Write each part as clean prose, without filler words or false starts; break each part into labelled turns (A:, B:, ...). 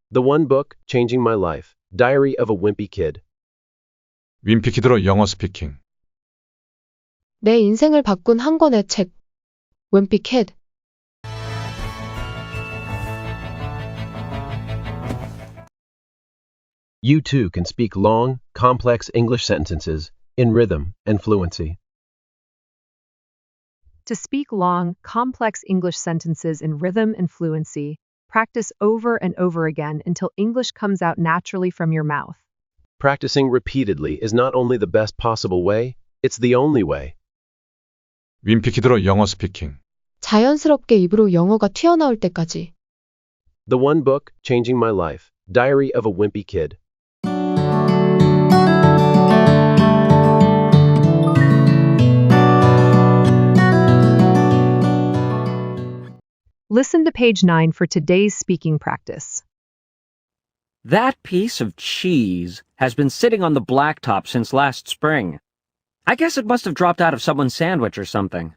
A: The One Book Changing My Life, Diary of a Wimpy Kid.
B: 윈피키드로 영어 스피킹.
C: 내 인생을 바꾼 한 권의 책. Wimpy Kid.
A: You too can speak long, complex English sentences in rhythm and fluency.
D: To speak long, complex English sentences in rhythm and fluency, practice over and over again until English comes out naturally from your mouth.
A: Practicing repeatedly is not only the best possible way, it's the only way.
B: 윈피키드로 영어 스피킹.
C: 자연스럽게 입으로 영어가 튀어나올 때까지.
A: The One Book Changing My Life, Diary of a Wimpy Kid.
D: Listen to page 9 for today's speaking practice.
E: That piece of cheese has been sitting on the blacktop since last spring. I guess it must have dropped out of someone's sandwich or something.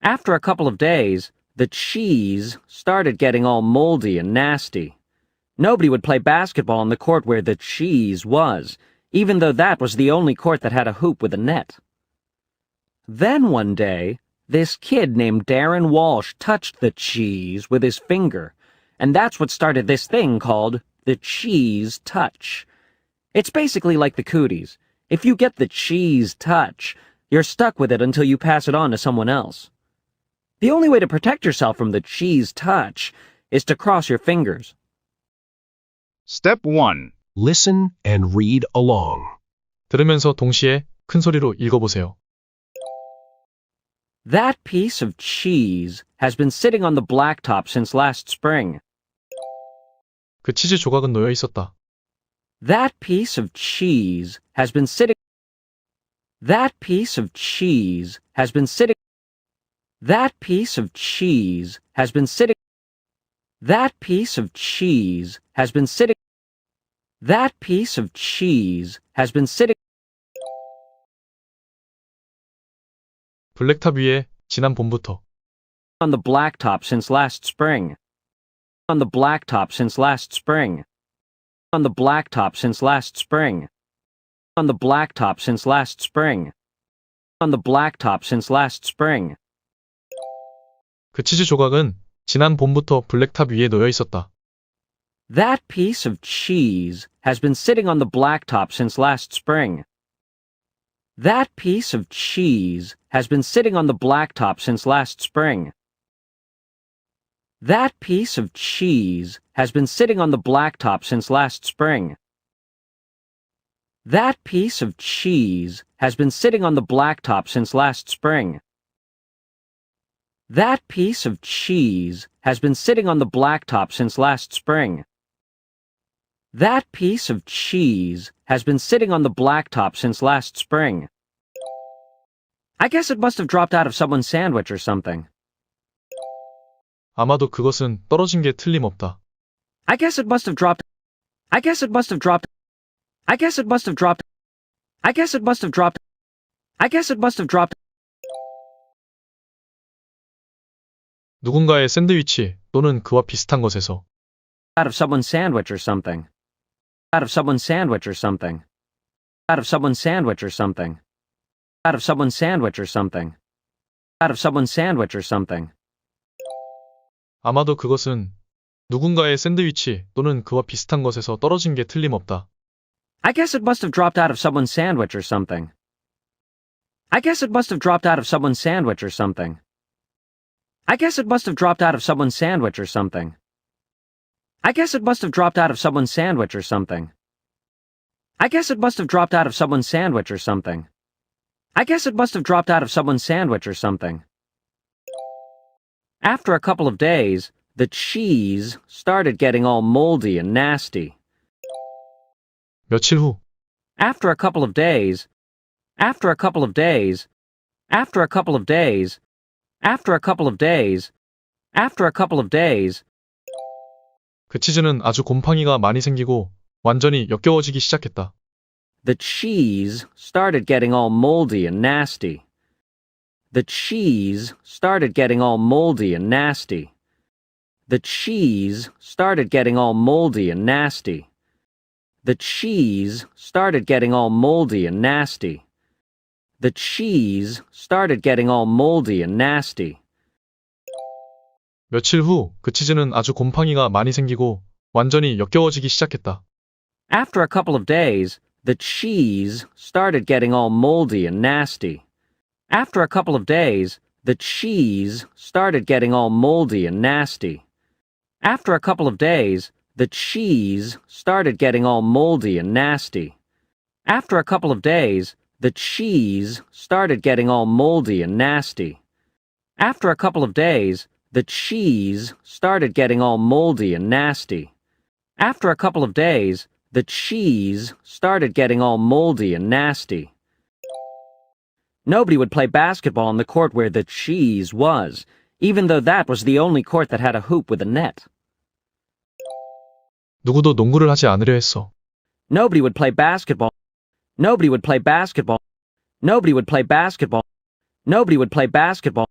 E: After a couple of days, the cheese started getting all moldy and nasty. Nobody would play basketball on the court where the cheese was, even though that was the only court that had a hoop with a net. Then one day, this kid named Darren Walsh touched the cheese with his finger, and that's what started this thing called the cheese touch. It's basically like the cooties. If you get the cheese touch, you're stuck with it until you pass it on to someone else. The only way to protect yourself from the cheese touch is to cross your fingers.
F: Step 1.
A: Listen and read along.
B: 들으면서 동시에 큰 소리로 읽어보세요.
E: That piece of cheese has been sitting on the blacktop since last spring.
B: 그 치즈 조각은 놓여 있었다.
E: That piece of cheese has been sitting. That piece of cheese has been sitting. That piece of cheese has been sitting. That piece of cheese has been sitting. That piece of cheese has been sitting.
B: 블랙탑 위에 지난 봄부터.
E: On the blacktop since last spring. On the blacktop since last spring. On the blacktop since last spring. On the blacktop since last spring. On the blacktop since last spring.
B: 그 치즈 조각은 지난 봄부터 블랙탑 위에 놓여 있었다.
E: That piece of cheese has been sitting on the blacktop since last spring. That piece of cheese has been sitting on the blacktop since last spring. That piece of cheese has been sitting on the blacktop since last spring. That piece of cheese has been sitting on the blacktop since last spring. That piece of cheese has been sitting on the blacktop since last spring. That piece of cheese has been sitting on the blacktop since last spring. I guess it must have dropped out of someone's sandwich or something.
B: 아마도 그것은 떨어진 게 틀림없다.
E: I guess it must have dropped. I guess it must have dropped. I guess it must have dropped. I guess it must have dropped. I guess it must have dropped.
B: 누군가의 샌드위치 또는 그와 비슷한 것에서.
E: Out of someone's sandwich or something. Out of someone's sandwich or something. Out of someone's sandwich or something. Out of someone's sandwich or something. Out of someone's sandwich or something.
B: 아마도 그것은 누군가의 샌드위치 또는 그와 비슷한 것에서 떨어진 게 틀림없다.
E: I guess it must have dropped out of someone's sandwich or something. I guess it must have dropped out of someone's sandwich or something. I guess it must have dropped out of someone's sandwich or something. I guess it must have dropped out of someone's sandwich or something. I guess it must have dropped out of someone's sandwich or something. I guess it must have dropped out of someone's sandwich or something. After a couple of days, the cheese started getting all moldy and nasty.
B: 며칠 후.
E: After a couple of days, after a couple of days, after a couple of days, after a couple of days, after a couple of days,
B: 그 치즈는 아주 곰팡이가 많이 생기고 완전히 역겨워지기 시작했다.
E: the cheese started getting all moldy and nasty. The cheese started getting all moldy and nasty. the cheese started getting all moldy and nasty. The cheese started getting all moldy and nasty. The cheese started getting all moldy and nasty.
B: 며칠 후 그 치즈는 아주 곰팡이가 많이 생기고 완전히 역겨워지기 시작했다.
E: After a couple of days, the cheese started getting all moldy and nasty. After a couple of days, the cheese started getting all moldy and nasty. After a couple of days, the cheese started getting all moldy and nasty. After a couple of days, the cheese started getting all moldy and nasty. After a couple of days, the cheese started getting all moldy and nasty. After a couple of days, the cheese started getting all moldy and nasty. Nobody would play basketball on the court where the cheese was, even though that was the only court that had a hoop with a net.
B: 누구도 농구를 하지 않으려 했어.
E: Nobody would play basketball. Nobody would play basketball. Nobody would play basketball. Nobody would play basketball.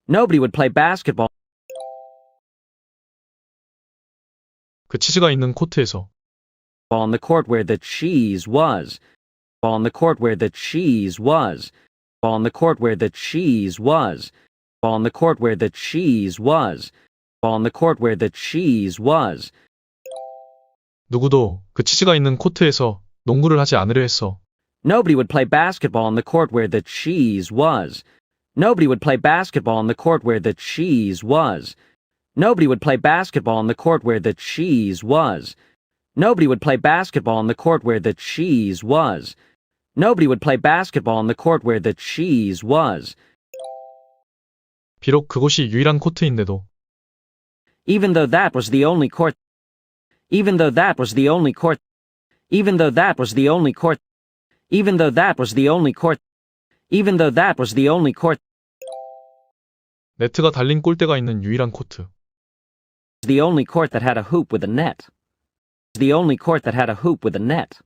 E: Nobody would play basketball.
B: 그 치즈가 있는 코트에서
E: On the court where the cheese was. On the court where the cheese was. On the court where the cheese was. On the court where the cheese was. On the court where the cheese was.
B: 누구도 그 치즈가 있는 코트에서 농구를 하지 않으려 했어.
E: Nobody would play basketball on the court where the cheese was. Nobody would play basketball on the court where the cheese was. Nobody would play basketball on the court where the cheese was. Nobody would play basketball on the court where the cheese was. Nobody would play basketball on the court where the cheese was.
B: 비록 그곳이 유일한 코트인데도
E: Even though that was the only court. Even though that was the only court. Even though that was the only court. Even though that was the only court. Even though that was the only court.
B: 네트가 달린 골대가 있는 유일한 코트.
E: The only court that had a hoop with a net. The only court that had a hoop with a net.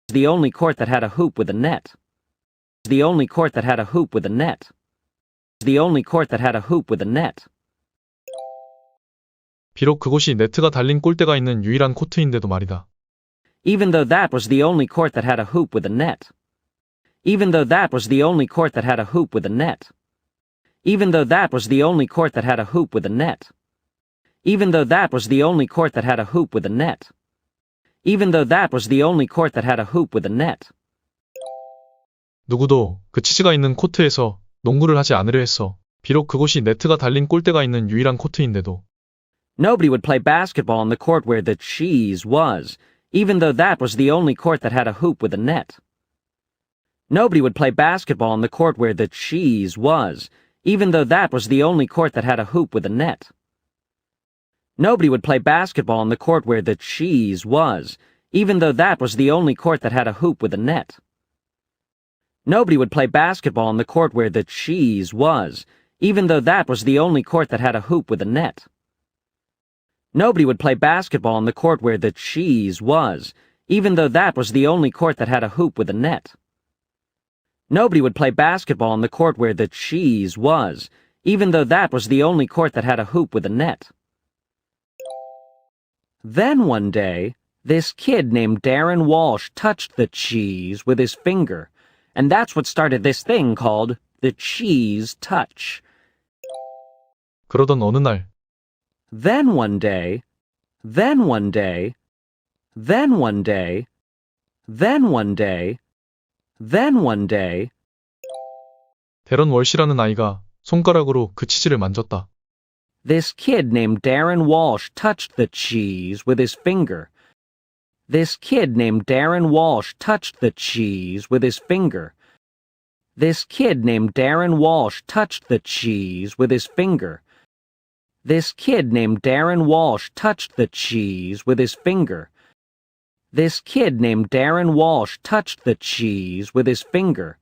E: The only court that had a hoop with a net. The only court that had a hoop with a net. The only court that had a hoop with a net.
B: 비록 그곳이 네트가 달린 골대가 있는 유일한 코트인데도 말이다.
E: Even though that was the only court that had a hoop with a net. Even though that was the only court that had a hoop with a net. Even though that was the only court that had a hoop with a net. Even though that was the only court that had a hoop with a net. Even though that was the only court that had a hoop with a net.
B: 누구도 그 치즈가 있는 코트에서 농구를 하지 않으려 했어. 비록 그곳이 네트가 달린 골대가 있는 유일한 코트인데도.
E: Nobody would play basketball on the court where the cheese was, even though that was the only court that had a hoop with a net. Nobody would play basketball on the court where the cheese was, even though that was the only court that had a hoop with a net. Nobody would play basketball on the court where the cheese was, even though that was the only court that had a hoop with a net. Nobody would play basketball on the court where the cheese was, even though that was the only court that had a hoop with a net. Nobody would play basketball on the court where the cheese was, even though that was the only court that had a hoop with a net. Nobody would play basketball on the court where the cheese was, even though that was the only court that had a hoop with a net. Then one day, this kid named Darren Walsh touched the cheese with his finger, and that's what started this thing called the cheese touch.
B: 그러던 어느 날
E: Then one day, then one day, then one day, then one day, then one day,
B: 데런 월시라는 아이가 손가락으로 그 치즈를 만졌다.
E: this kid named Darren Walsh touched the cheese with his finger. This kid named Darren Walsh touched the cheese with his finger. This kid named Darren Walsh touched the cheese with his finger. This kid named Darren Walsh touched the cheese with his finger. This kid named Darren Walsh touched the cheese with his finger.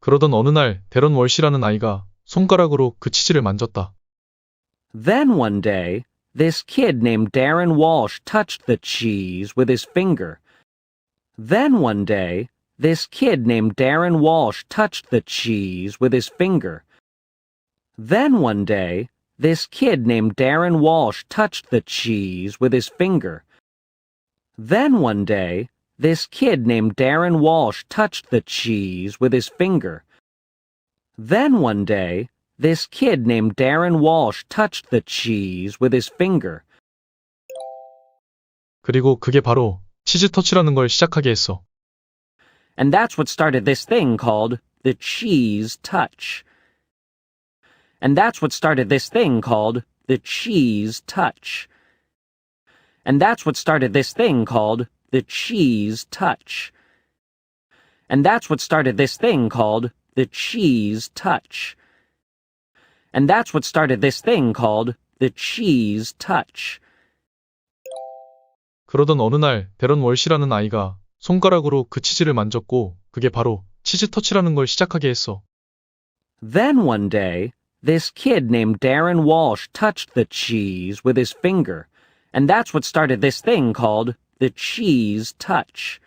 B: 그러던 어느 날 데런 월시라는 아이가 손가락으로 그 치즈를 만졌다.
E: Then one day, this kid named Darren Walsh touched the cheese with his finger. Then one day, this kid named Darren Walsh touched the cheese with his finger. Then one day, this kid named Darren Walsh touched the cheese with his finger. Then one day, this kid named Darren Walsh touched the cheese with his finger. Then one day, this kid named Darren Walsh touched the cheese with his finger.
B: 그리고 그게 바로 치즈 터치라는 걸 시작하게 했어.
E: And that's what started this thing called the cheese touch. And that's what started this thing called the cheese touch. And that's what started this thing called the cheese touch. And that's what started this thing called the cheese touch. And that's what started this thing called the cheese touch.
B: 그러던 어느 날 데런 월시라는 아이가 손가락으로 그 치즈를 만졌고 그게 바로 치즈 터치라는 걸 시작하게 했어.
E: Then one day, this kid named Darren Walsh touched the cheese with his finger, and that's what started this thing called the cheese touch.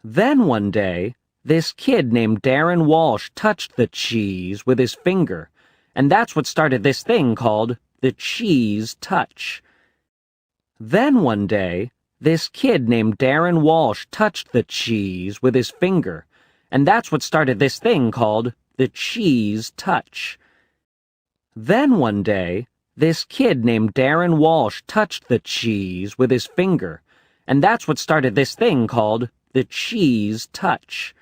E: Then one day, this kid named Darren Walsh touched the cheese with his finger, and that's what started this thing called the cheese touch. Then one day, this kid named Darren Walsh touched the cheese with his finger, and that's what started this thing called the cheese touch. Then one day, this kid named Darren Walsh touched the cheese with his finger, and that's what started this thing called the cheese touch.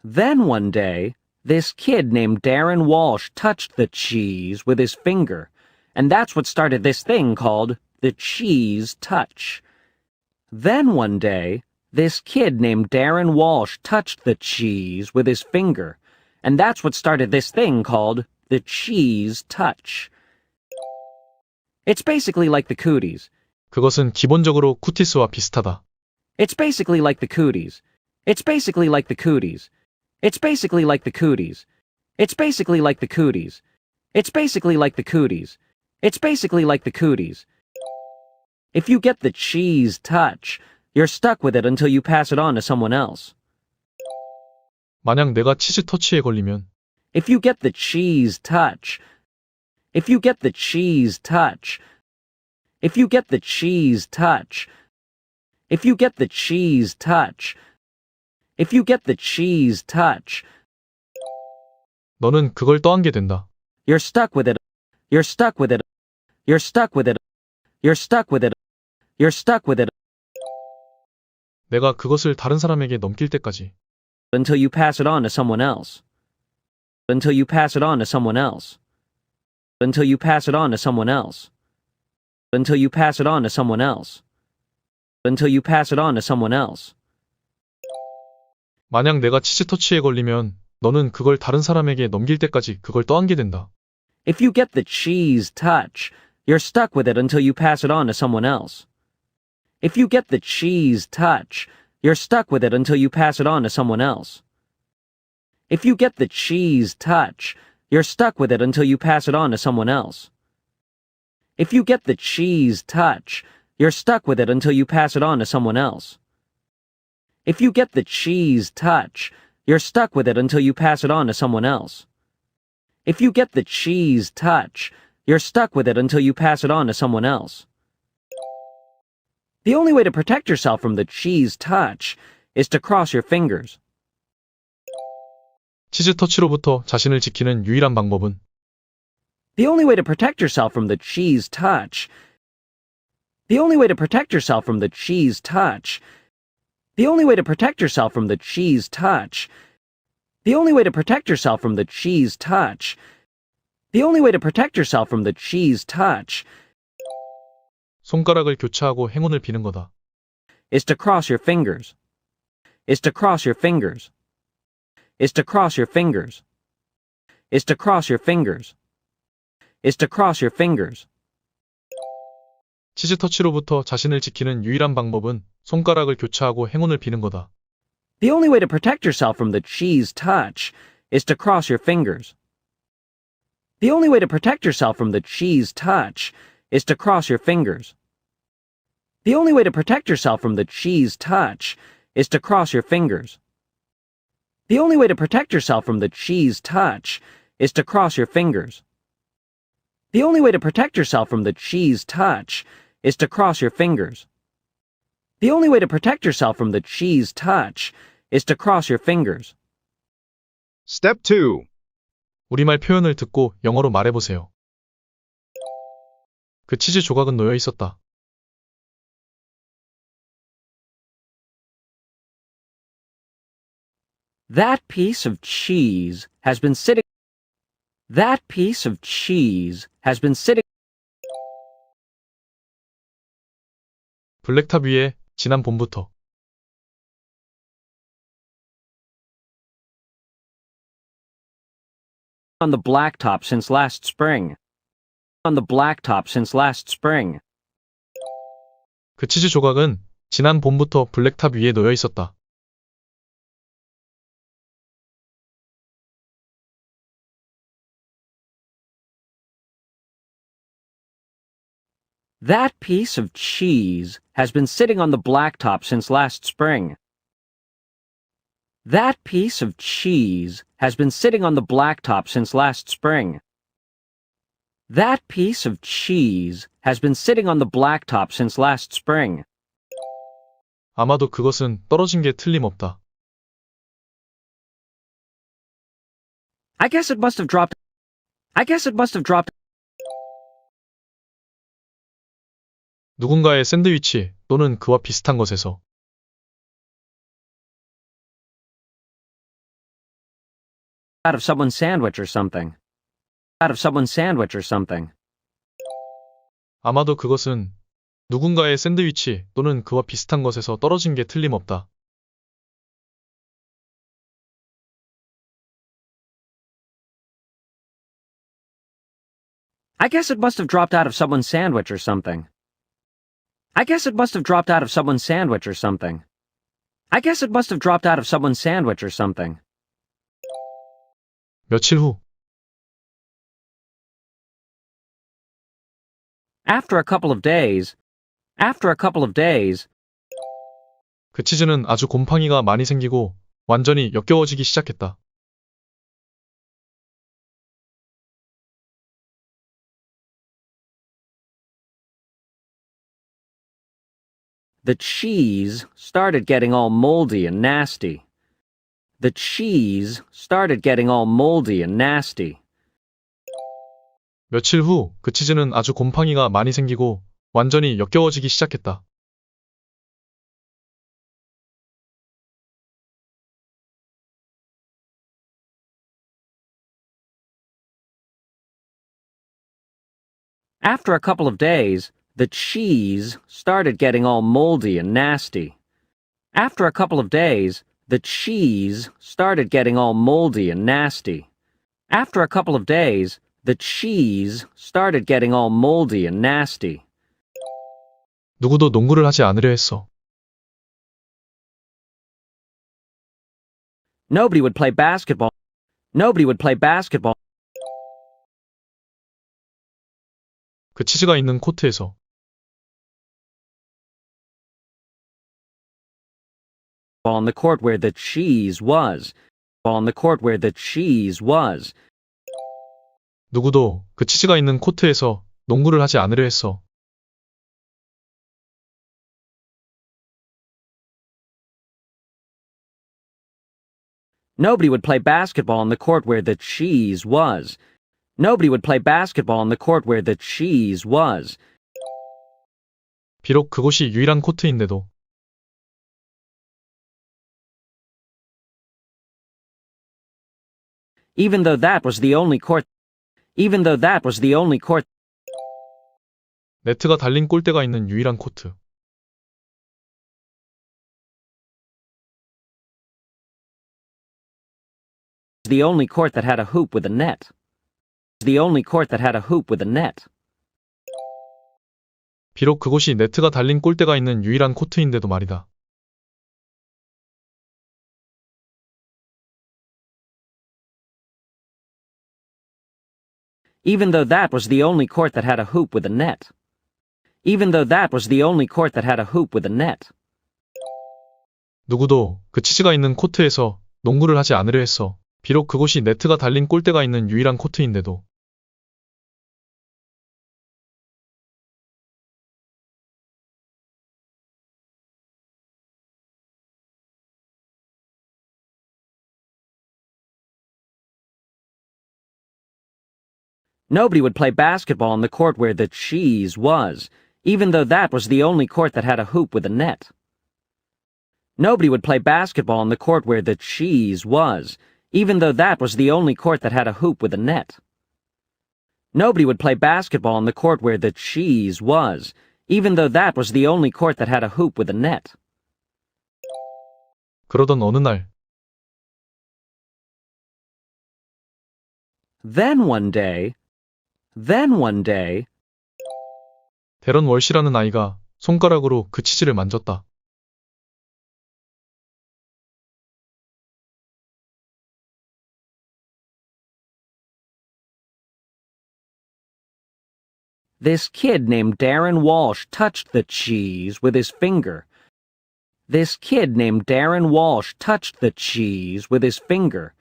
E: Then one day, this kid named Darren Walsh touched the cheese with his finger, and that's what started this thing called the cheese touch. Then one day, this kid named Darren Walsh touched the cheese with his finger, and that's what started this thing called the cheese touch. It's basically like the cooties.
B: 그것은 기본적으로 쿠티스와 비슷하다.
E: It's basically like the cooties. It's basically like the cooties. It's basically like the cooties. It's basically like the cooties. It's basically like the cooties. It's basically like the cooties. If you get the cheese touch, you're stuck with it until you pass it on to someone else.
B: 만약 내가 치즈 터치에 걸리면
E: If you get the cheese touch, if you get the cheese touch, if you get the cheese touch, if you get the cheese touch, if you get the cheese touch,
B: 너는 그걸 떠안게 된다.
E: you're stuck with it, you're stuck with it, you're stuck with it, you're stuck with it, you're stuck with it,
B: 내가 그것을 다른 사람에게 넘길 때까지.
E: until you pass it on to someone else. Until you pass it on to someone else. Until you pass it on to someone else. Until you pass it on to someone else. Until you pass it on to someone else.
B: 만약 내가 치즈 터치에 걸리면 너는 그걸 다른 사람에게 넘길 때까지 그걸 떠안게 된다.
E: If you get the cheese touch, you're stuck with it until you pass it on to someone else. If you get the cheese touch, you're stuck with it until you pass it on to someone else. If you get the cheese touch, you're stuck with it until you pass it on to someone else. If you get the cheese touch, you're stuck with it until you pass it on to someone else. If you get the cheese touch, you're stuck with it until you pass it on to someone else. If you get the cheese touch, you're stuck with it until you pass it on to someone else. The only way to protect yourself from the cheese touch is to cross your fingers.
B: 치즈 터치로부터 자신을 지키는 유일한 방법은
E: The only way to protect yourself from the cheese touch. The only way to protect yourself from the cheese touch. The only way to protect yourself from the cheese touch. The only way to protect yourself from the cheese touch. The only way to protect yourself from the cheese touch
B: 손가락을 교차하고 행운을 비는 거다.
E: is to cross your fingers. Is to cross your fingers. Is to cross your fingers. Is to cross your fingers. Is to cross your fingers.
B: 치즈 터치로부터 자신을 지키는 유일한 방법은 손가락을 교차하고 행운을 비는 거다.
E: The only way to protect yourself from the cheese touch is to cross your fingers. The only way to protect yourself from the cheese touch is to cross your fingers. The only way to protect yourself from the cheese touch is to cross your fingers. The only way to protect yourself from the cheese touch is to cross your fingers. The only way to protect yourself from the cheese touch is to cross your fingers. The only way to protect yourself from the cheese touch is to cross your fingers.
F: Step 2.
B: 우리말 표현을 듣고 영어로 말해보세요. 그 치즈 조각은 놓여 있었다.
E: That piece of cheese has been sitting. That piece of cheese has been sitting
B: 블랙탑 위에 지난 봄부터.
E: on the blacktop since last spring. On the blacktop since last spring.
B: 그 치즈 조각은 지난 봄부터 블랙탑 위에 놓여 있었다.
E: That piece of cheese has been sitting on the blacktop since last spring. That piece of cheese has been sitting on the blacktop since last spring. That piece of cheese has been sitting on the blacktop since last spring.
B: 아마도 그것은 떨어진 게 틀림없다.
E: I guess it must have dropped. I guess it must have dropped
B: 누군가의 샌드위치 또는 그와 비슷한 것에서.
E: out of someone's sandwich or something. Out of someone's sandwich or something.
B: 아마도 그것은 누군가의 샌드위치 또는 그와 비슷한 것에서 떨어진 게 틀림없다.
E: I guess it must have dropped out of someone's sandwich or something. I guess it must have dropped out of someone's sandwich or something. I guess it must have dropped out of someone's sandwich or something.
B: 며칠 후.
E: After a couple of days. After a couple of days.
B: 그 치즈는 아주 곰팡이가 많이 생기고 완전히 역겨워지기 시작했다.
E: The cheese started getting all moldy and nasty. The cheese started getting all moldy and nasty.
B: 며칠 후 그 치즈는 아주 곰팡이가 많이 생기고 완전히 역겨워지기 시작했다.
E: After a couple of days, the cheese started getting all moldy and nasty. After a couple of days, the cheese started getting all moldy and nasty. After a couple of days, the cheese started getting all moldy and nasty.
B: 누구도 농구를 하지 않으려 했어.
E: Nobody would play basketball. Nobody would play basketball
B: 그 치즈가 있는 코트에서.
E: on the court where the cheese was. On the court where the cheese was.
B: 누구도 그 치즈가 있는 코트에서 농구를 하지 않으려 했어.
E: Nobody would play basketball on the court where the cheese was. Nobody would play basketball on the court where the cheese was.
B: 비록 그곳이 유일한 코트인데도.
E: Even though that was the only court. Even though that was the only court.
B: 네트가 달린 골대가 있는 유일한 코트.
E: The only court that had a hoop with a net. The only court that had a hoop with a net.
B: 비록 그곳이 네트가 달린 골대가 있는 유일한 코트인데도 말이다.
E: Even though that was the only court that had a hoop with a net. Even though that was the only court that had a hoop with a net.
B: 누구도 그 치즈가 있는 코트에서 농구를 하지 않으려 했어. 비록 그곳이 네트가 달린 골대가 있는 유일한 코트인데도.
E: Nobody would play basketball on the court where the cheese was, even though that was the only court that had a hoop with a net. Nobody would play basketball on the court where the cheese was, even though that was the only court that had a hoop with a net. Nobody would play basketball on the court where the cheese was, even though that was the only court that had a hoop with a net.
B: 그러던 어느 날,
E: Then one day,
B: 데런 월시라는 아이가 손가락으로 그 치즈를 만졌다.
E: this kid named Darren Walsh touched the cheese with his finger. This kid named Darren Walsh touched the cheese with his finger.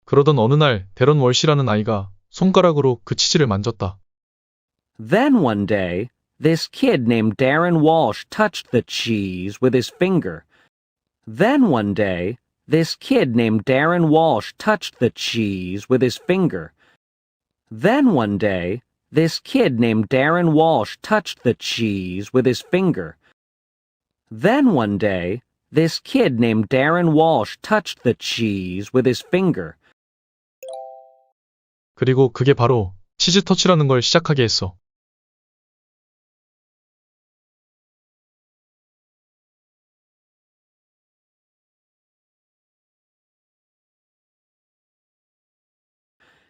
B: 그러던 어느 날, 데런 월시라는 아이가 손가락으로 그 치즈를 만졌다.
E: Then one day, this kid named Darren Walsh touched the cheese with his finger. Then one day, this kid named Darren Walsh touched the cheese with his finger. Then one day, this kid named Darren Walsh touched the cheese with his finger. Then one day, this kid named Darren Walsh touched the cheese with his finger.
B: 그리고 그게 바로 치즈 터치라는 걸 시작하게 했어.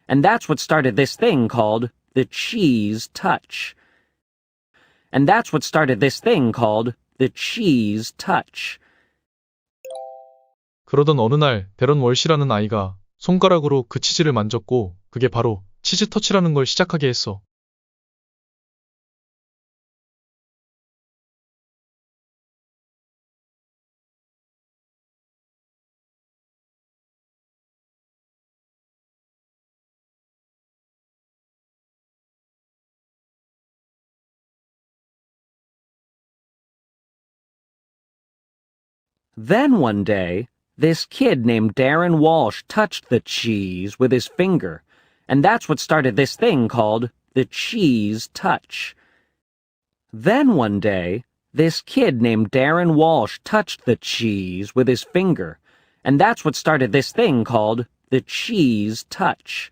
E: And that's what started this thing called the cheese touch. And that's what started this thing called the cheese touch.
B: 그러던 어느 날, 데런 월시라는 아이가 손가락으로 그 치즈를 만졌고, 그게 바로 치즈 터치라는 걸 시작하게 했어.
E: Then one day, this kid named Darren Walsh touched the cheese with his finger, and that's what started this thing called the cheese touch. Then one day, this kid named Darren Walsh touched the cheese with his finger, and that's what started this thing called the cheese touch.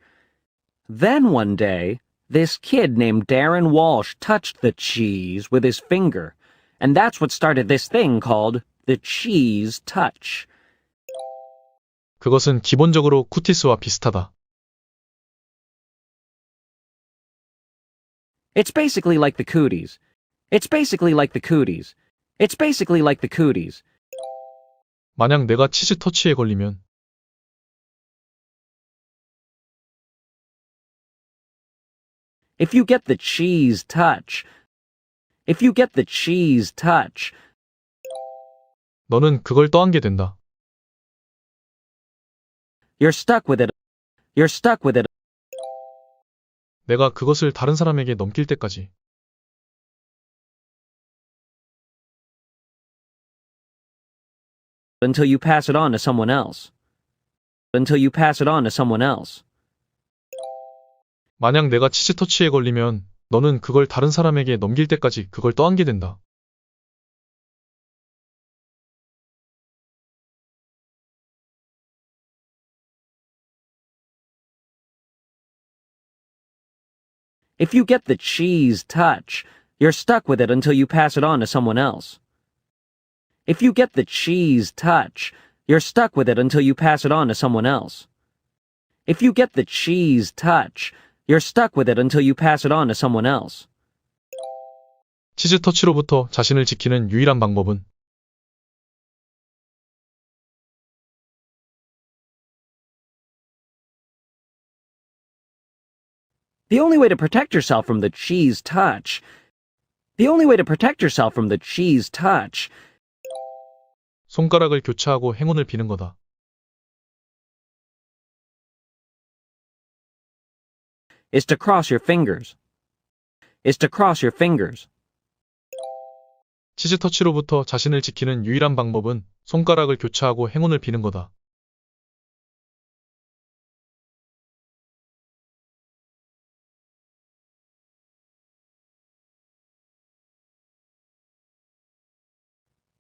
E: Then one day, this kid named Darren Walsh touched the cheese with his finger, and that's what started this thing called the cheese touch.
B: 그것은 기본적으로 쿠티스와 비슷하다.
E: It's basically like the cooties. It's basically like the cooties. It's basically like the cooties.
B: 만약 내가 치즈 터치에 걸리면
E: If you get the cheese touch, if you get the cheese touch,
B: 너는 그걸 떠안게 된다.
E: you're stuck with it. You're stuck with it
B: 내가 그것을 다른 사람에게 넘길 때까지.
E: until you pass it on to someone else. Until you pass it on to someone else.
B: 만약 내가 치즈 터치에 걸리면 너는 그걸 다른 사람에게 넘길 때까지 그걸 떠안게 된다.
E: If you get the cheese touch, you're stuck with it until you pass it on to someone else. If you get the cheese touch, you're stuck with it until you pass it on to someone else. If you get the cheese touch, you're stuck with it until you pass it on to someone else.
B: 치즈 터치로부터 자신을 지키는 유일한 방법은
E: The only way to protect yourself from the cheese touch, the only way to protect yourself from the cheese touch
B: 손가락을 교차하고 행운을 비는 거다.
E: is to cross your fingers. Is to cross your fingers.
B: 치즈 터치로부터 자신을 지키는 유일한 방법은 손가락을 교차하고 행운을 비는 거다.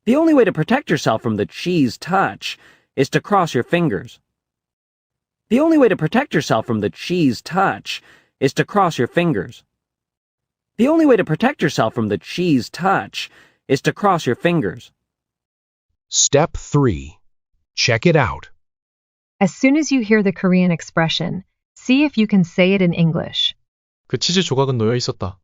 E: The only way to protect yourself from the cheese touch is to cross your fingers. The only way to protect yourself from the cheese touch is to cross your fingers. The only way to protect yourself from the cheese touch is to cross your fingers.
G: Step 3. Check it out.
D: As soon as you hear the Korean expression, see if you can say it in English.
B: 그 치즈 조각은 놓여 있었다.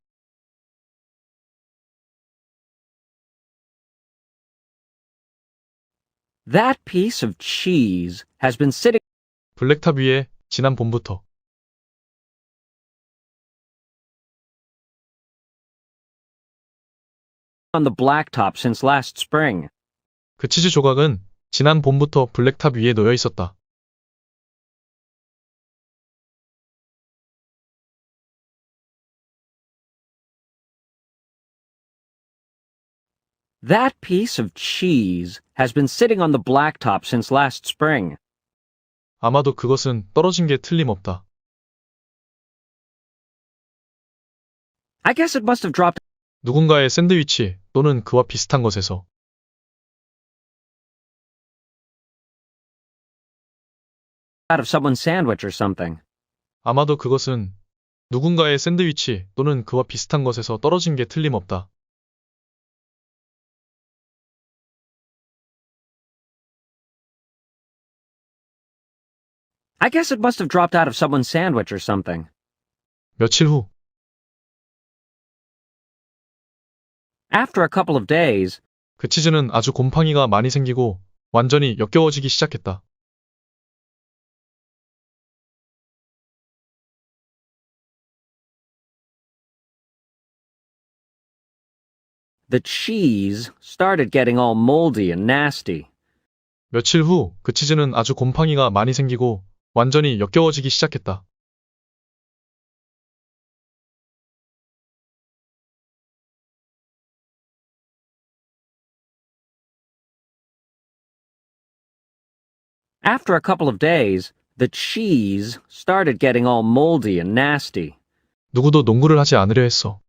E: That piece of cheese has been sitting
B: 블랙탑 위에 지난 봄부터
E: on the blacktop since last spring.
B: 그 치즈 조각은 지난 봄부터 블랙탑 위에 놓여 있었다.
E: That piece of cheese has been sitting on the blacktop since last spring.
B: 아마도 그것은 떨어진 게 틀림없다.
E: I guess it must have dropped
B: 누군가의 샌드위치 또는 그와 비슷한 것에서
E: out of someone's sandwich or something.
B: 아마도 그것은 누군가의 샌드위치 또는 그와 비슷한 것에서 떨어진 게 틀림없다.
E: I guess it must have dropped out of someone's sandwich or something.
B: 며칠 후
E: After a couple of days,
B: 그 치즈는 아주 곰팡이가 많이 생기고 완전히 역겨워지기 시작했다.
E: the cheese started getting all moldy and nasty.
B: 며칠 후 그 치즈는 아주 곰팡이가 많이 생기고 완전히 역겨워지기 시작했다.
E: After a couple of days, the cheese started getting all moldy and nasty.
B: 누구도 농구를 하지 않으려 했어.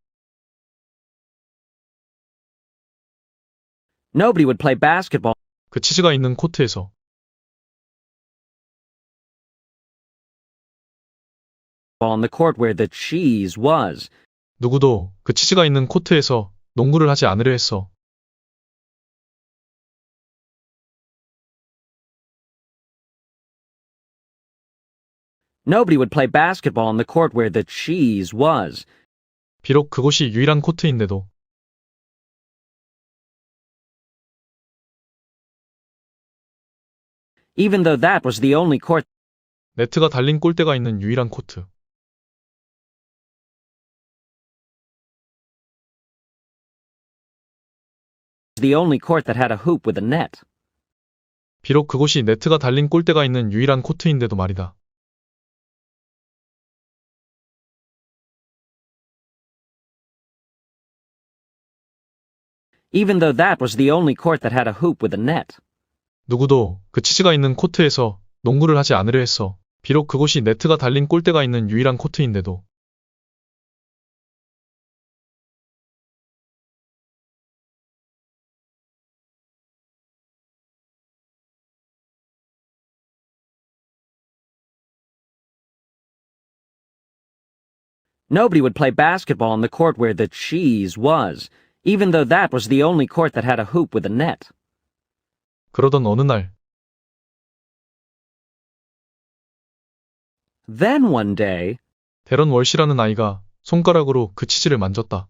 E: Nobody would play basketball
B: 그 치즈가 있는 코트에서
E: on the court where the cheese was.
B: 누구도 그 치즈가 있는 코트에서 농구를 하지 않으려 했어.
E: Nobody would play basketball on the court where the cheese was.
B: 비록 그곳이 유일한 코트인데도
E: Even though that was the only court
B: 네트가 달린 골대가 있는 유일한 코트.
E: the only court that had a hoop with a net.
B: 비록 그곳이 네트가 달린 골대가 있는 유일한 코트인데도 말이다.
E: Even though that was the only court that had a hoop with a net.
B: 누구도 그 치즈가 있는 코트에서 농구를 하지 않으려 했어. 비록 그곳이 네트가 달린 골대가 있는 유일한 코트인데도.
E: Nobody would play basketball on the court where the cheese was, even though that was the only court that had a hoop with a net.
B: 그러던 어느 날
E: Then one day,
B: 데런 월시라는 아이가 손가락으로 그 치즈를 만졌다.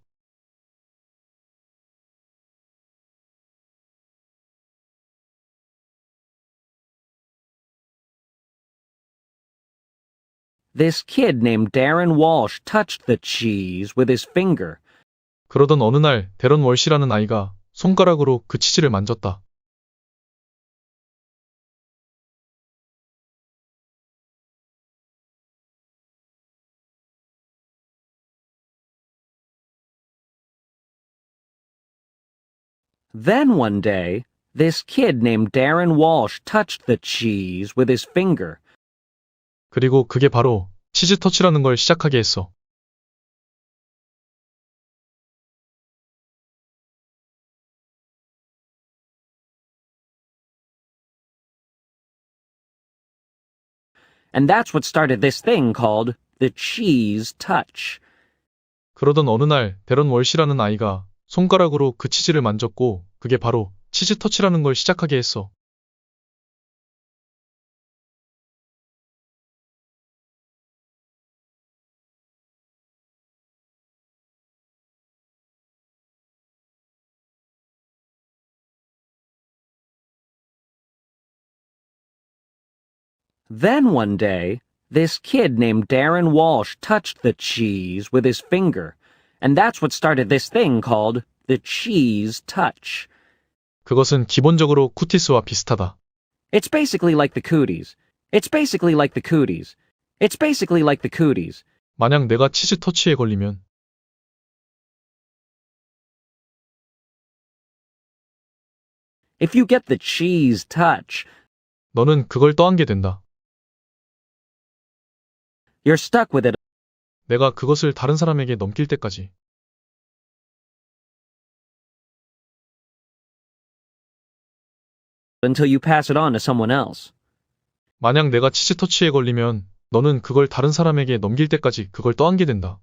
E: this kid named Darren Walsh touched the cheese with his finger.
B: 그러던 어느 날 데런 월시라는 아이가 손가락으로 그 치즈를 만졌다.
E: Then one day, this kid named Darren Walsh touched the cheese with his finger.
B: 그리고 그게 바로 치즈 터치라는 걸 시작하게 했어.
E: And that's what started this thing called the cheese touch.
B: 그러던 어느 날 데런 월시라는 아이가 손가락으로 그 치즈를 만졌고 그게 바로 치즈 터치라는 걸 시작하게 했어.
E: Then one day, this kid named Darren Walsh touched the cheese with his finger, and that's what started this thing called the cheese touch.
B: 그것은 기본적으로 쿠티스와 비슷하다.
E: It's basically like the cooties. It's basically like the cooties. It's basically like the cooties.
B: 만약 내가 치즈 터치에 걸리면
E: If you get the cheese touch,
B: 너는 그걸 떠안게 된다.
E: you're stuck with it
B: 내가 그것을 다른 사람에게 넘길 때까지.
E: until you pass it on to someone else.
B: 만약 내가 치즈 터치에 걸리면 너는 그걸 다른 사람에게 넘길 때까지 그걸 떠안게 된다.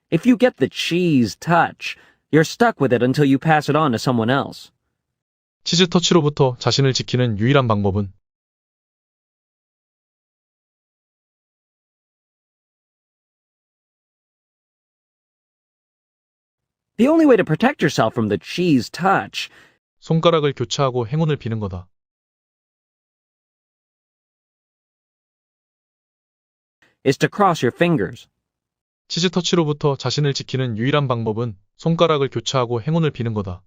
E: If you get the cheese touch, you're stuck with it until you pass it on to someone else.
B: 치즈 터치로부터 자신을 지키는 유일한 방법은
E: The only way to protect yourself from the cheese touch
B: 손가락을 교차하고 행운을 비는 거다.
E: is to cross your fingers.
B: 치즈 터치로부터 자신을 지키는 유일한 방법은 손가락을 교차하고 행운을 비는 거다.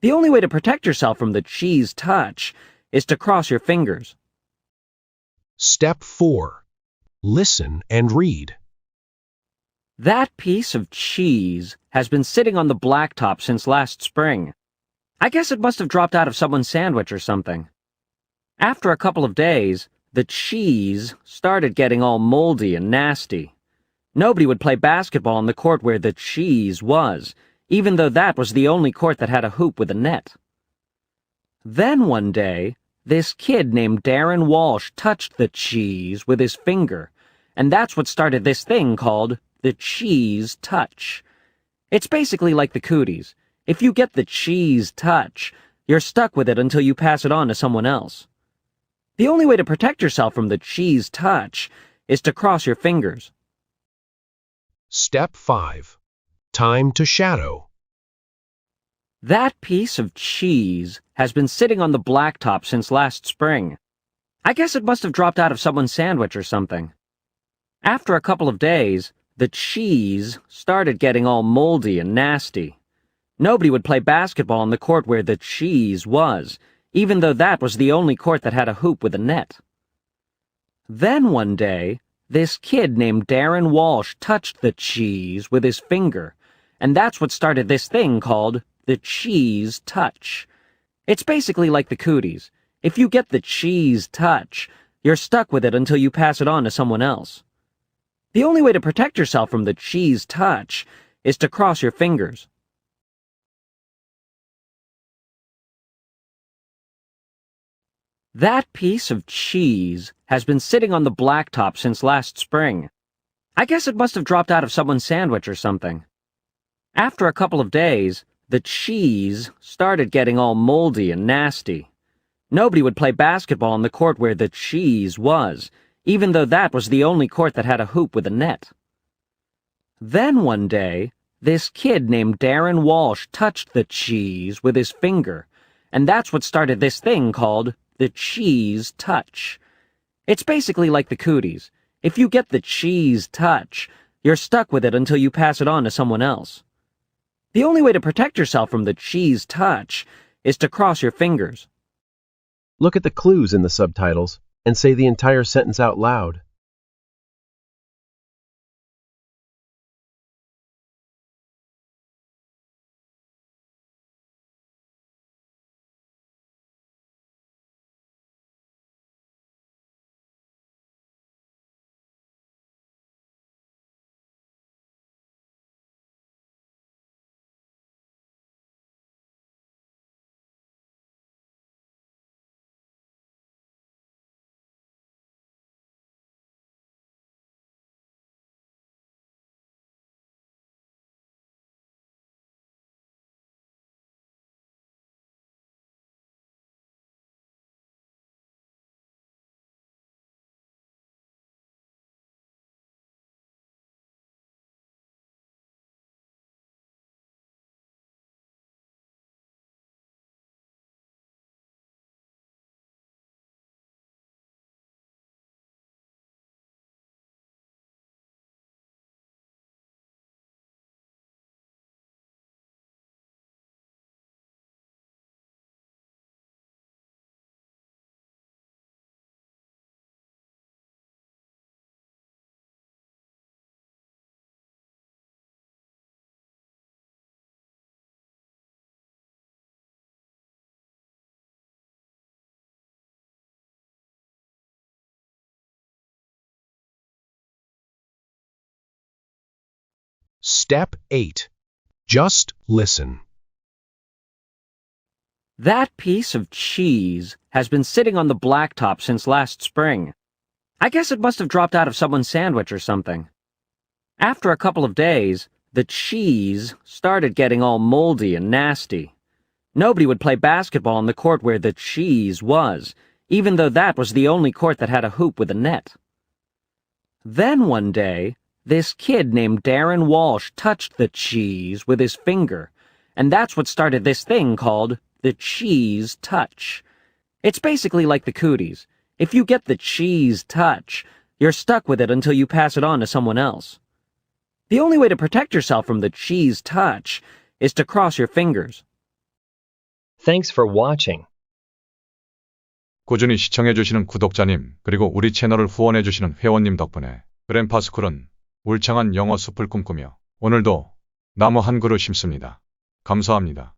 E: The only way to protect yourself from the cheese touch is to cross your fingers.
G: Step 4. Listen and read.
E: That piece of cheese has been sitting on the blacktop since last spring. I guess it must have dropped out of someone's sandwich or something. After a couple of days, the cheese started getting all moldy and nasty. Nobody would play basketball on the court where the cheese was, even though that was the only court that had a hoop with a net. Then one day, this kid named Darren Walsh touched the cheese with his finger, and that's what started this thing called the cheese touch. It's basically like the cooties. If you get the cheese touch, you're stuck with it until you pass it on to someone else. The only way to protect yourself from the cheese touch is to cross your fingers.
G: Step 5. Time to shadow.
E: That piece of cheese has been sitting on the blacktop since last spring. I guess it must have dropped out of someone's sandwich or something. After a couple of days, the cheese started getting all moldy and nasty. Nobody would play basketball on the court where the cheese was, even though that was the only court that had a hoop with a net. Then one day, this kid named Darren Walsh touched the cheese with his finger, and that's what started this thing called the cheese touch. It's basically like the cooties. If you get the cheese touch, you're stuck with it until you pass it on to someone else. The only way to protect yourself from the cheese touch is to cross your fingers. That piece of cheese has been sitting on the blacktop since last spring. I guess it must have dropped out of someone's sandwich or something. After a couple of days, the cheese started getting all moldy and nasty. Nobody would play basketball on the court where the cheese was, even though that was the only court that had a hoop with a net. Then one day, this kid named Darren Walsh touched the cheese with his finger, and that's what started this thing called the cheese touch. It's basically like the cooties. If you get the cheese touch, you're stuck with it until you pass it on to someone else. The only way to protect yourself from the cheese touch is to cross your fingers.
A: Look at the clues in the subtitles and say the entire sentence out loud.
G: Step 8. Just listen.
E: That piece of cheese has been sitting on the blacktop since last spring. I guess it must have dropped out of someone's sandwich or something. After a couple of days, the cheese started getting all moldy and nasty. Nobody would play basketball on the court where the cheese was, even though that was the only court that had a hoop with a net. Then one day, this kid named Darren Walsh touched the cheese with his finger, and that's what started this thing called the cheese touch. It's basically like the cooties. If you get the cheese touch, you're stuck with it until you pass it on to someone else. The only way to protect yourself from the cheese touch is to cross your fingers.
H: Thanks for watching.
B: 꾸준히 시청해주시는 구독자님, 그리고 우리 채널을 후원해주시는 회원님 덕분에 그랜파스쿨은 울창한 영어 숲을 꿈꾸며 오늘도 나무 한 그루 심습니다. 감사합니다.